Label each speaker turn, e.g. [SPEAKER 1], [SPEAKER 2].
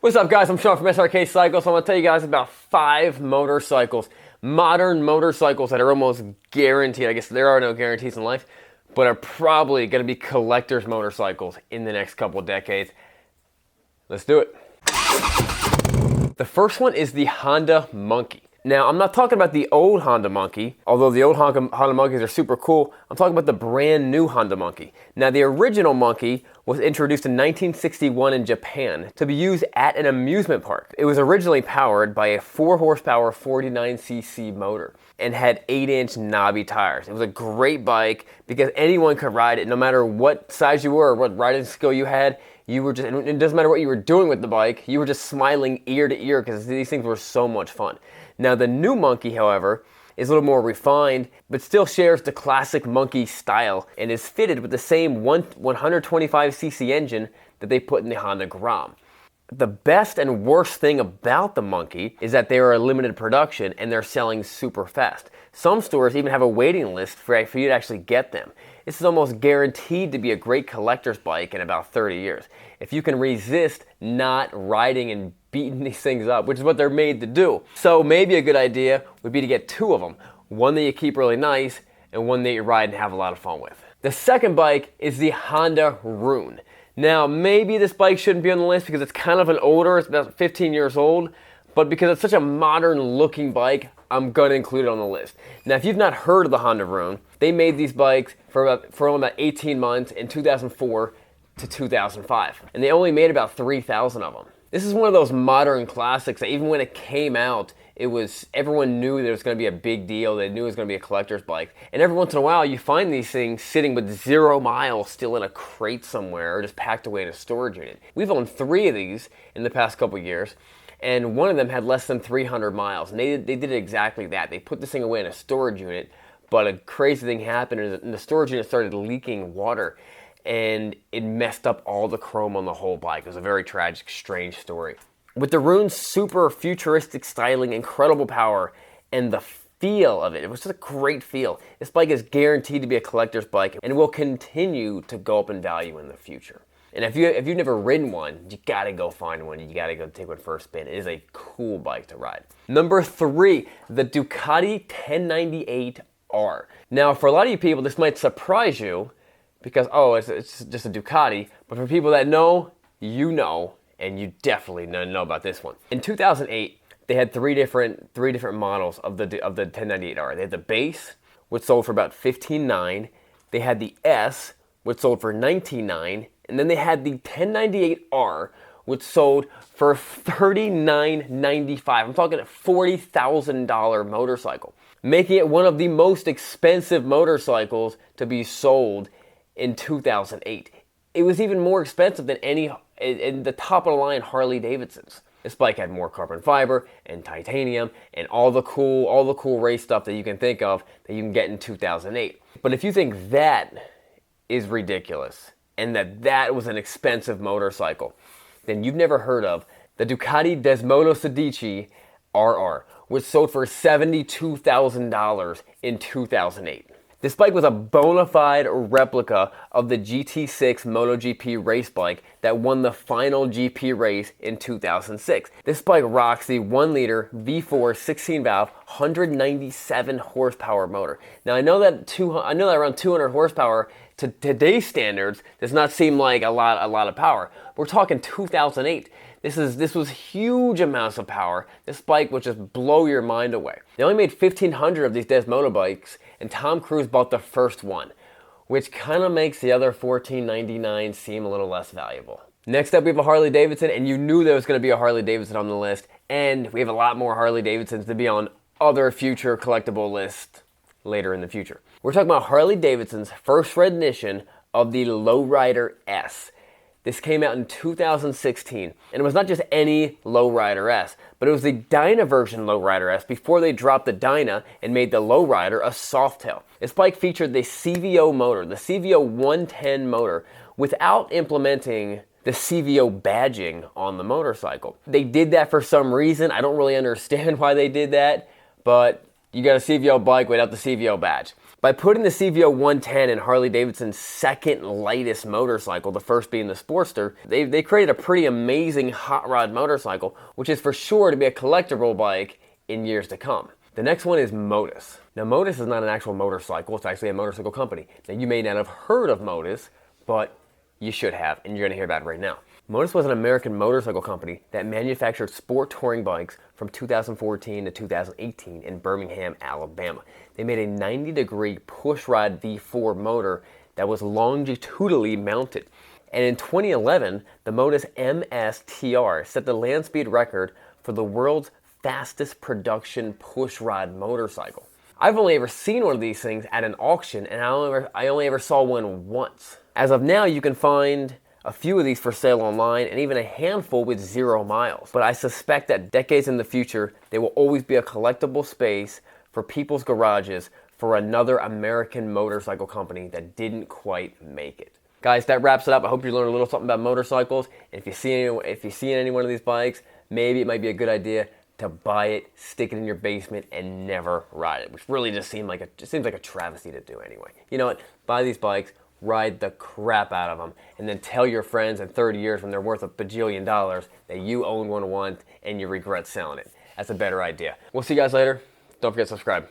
[SPEAKER 1] What's up, guys? I'm Sean from Srkcycles. I'm going to tell you guys about 5 motorcycles, modern motorcycles that are almost guaranteed. I guess there are no guarantees in life, but are probably going to be collector's motorcycles in the next couple of decades. Let's do it. The first one is the Honda Monkey. Now, I'm not talking about the old Honda Monkey, although the old Honda Monkeys are super cool. I'm talking about the brand new Honda Monkey. Now, the original Monkey was introduced in 1961 in Japan to be used at an amusement park. It was originally powered by a 4 horsepower 49cc motor and had 8-inch knobby tires. It was a great bike because anyone could ride it, no matter what size you were or what riding skill you had. You were just, and it doesn't matter what you were doing with the bike, you were just smiling ear to ear because these things were so much fun. Now, the new Monkey, however, is a little more refined, but still shares the classic Monkey style and is fitted with the same 125cc engine that they put in the Honda Grom. The best and worst thing about the Monkey is that they are a limited production and they're selling super fast. Some stores even have a waiting list for you to actually get them. This is almost guaranteed to be a great collector's bike in about 30 years. If you can resist not riding and beating these things up, which is what they're made to do. So maybe a good idea would be to get 2 of them. One that you keep really nice and one that you ride and have a lot of fun with. The second bike is the Honda Rune. Now, maybe this bike shouldn't be on the list because it's kind of an older, it's about 15 years old, but because it's such a modern looking bike, I'm going to include it on the list. Now, if you've not heard of the Honda Rune, they made these bikes for only about 18 months in 2004 to 2005, and they only made about 3,000 of them. This is one of those modern classics that even when it came out, everyone knew there was going to be a big deal. They knew it was going to be a collector's bike. And every once in a while, you find these things sitting with 0 miles still in a crate somewhere or just packed away in a storage unit. We've owned 3 of these in the past couple years, and one of them had less than 300 miles. And they did exactly that. They put this thing away in a storage unit, but a crazy thing happened, and the storage unit started leaking water, and it messed up all the chrome on the whole bike. It was a very tragic, strange story. With the Rune's super futuristic styling, incredible power, and the feel of it, it was just a great feel. This bike is guaranteed to be a collector's bike and will continue to go up in value in the future. And if you've never ridden one, you gotta go find one. You gotta go take one for a spin. It is a cool bike to ride. Number 3, the Ducati 1098R. Now, for a lot of you people, this might surprise you because, oh, it's just a Ducati. But for people that know, you know, and you definitely know about this one. In 2008, they had three different models of the 1098R. They had the base, which sold for about $15,900. They had the S, which sold for $19,900, and then they had the 1098R, which sold for $39,995. I'm talking a $40,000 motorcycle, making it one of the most expensive motorcycles to be sold in 2008. It was even more expensive than any in the top of the line Harley Davidsons. This bike had more carbon fiber and titanium and all the cool race stuff that you can think of that you can get in 2008. But if you think that is ridiculous and that was an expensive motorcycle, then you've never heard of the Ducati Desmodo Sedici RR, which sold for $72,000 in 2008. This bike was a bona fide replica of the GT6 MotoGP race bike that won the final GP race in 2006. This bike rocks the 1-liter V4 16-valve 197 horsepower motor. Now, I know that around 200 horsepower to today's standards does not seem like a lot of power. We're talking 2008. This was huge amounts of power. This bike would just blow your mind away. They only made 1,500 of these Desmodo bikes, and Tom Cruise bought the first one, which kind of makes the other $1,499 seem a little less valuable. Next up, we have a Harley Davidson, and you knew there was going to be a Harley Davidson on the list, and we have a lot more Harley Davidsons to be on other future collectible lists later in the future. We're talking about Harley Davidson's first rendition of the Lowrider S. This came out in 2016, and it was not just any Lowrider S, but it was the Dyna version Lowrider S before they dropped the Dyna and made the Lowrider a softail. This bike featured the CVO motor, the CVO 110 motor, without implementing the CVO badging on the motorcycle. They did that for some reason. I don't really understand why they did that, but you got a CVO bike without the CVO badge. By putting the CVO 110 in Harley Davidson's second lightest motorcycle, the first being the Sportster, they created a pretty amazing hot rod motorcycle, which is for sure to be a collectible bike in years to come. The next one is Motifs. Now, Motifs is not an actual motorcycle, it's actually a motorcycle company. Now, you may not have heard of Motifs, but you should have, and you're going to hear about it right now. Motifs was an American motorcycle company that manufactured sport touring bikes from 2014 to 2018 in Birmingham, Alabama. They made a 90-degree pushrod V4 motor that was longitudinally mounted. And in 2011, the Motifs MS-TR set the land speed record for the world's fastest production pushrod motorcycle. I've only ever seen one of these things at an auction, and I only ever saw one once. As of now, you can find a few of these for sale online, and even a handful with 0 miles. But I suspect that decades in the future, they will always be a collectible space for people's garages for another American motorcycle company that didn't quite make it. Guys, that wraps it up. I hope you learned a little something about motorcycles. If you see any one of these bikes, maybe it might be a good idea to buy it, stick it in your basement, and never ride it, which really just seems like a travesty to do anyway. You know what? Buy these bikes, ride the crap out of them, and then tell your friends in 30 years when they're worth $1 bajillion that you own one once and you regret selling it. That's a better idea. We'll see you guys later. Don't forget to subscribe.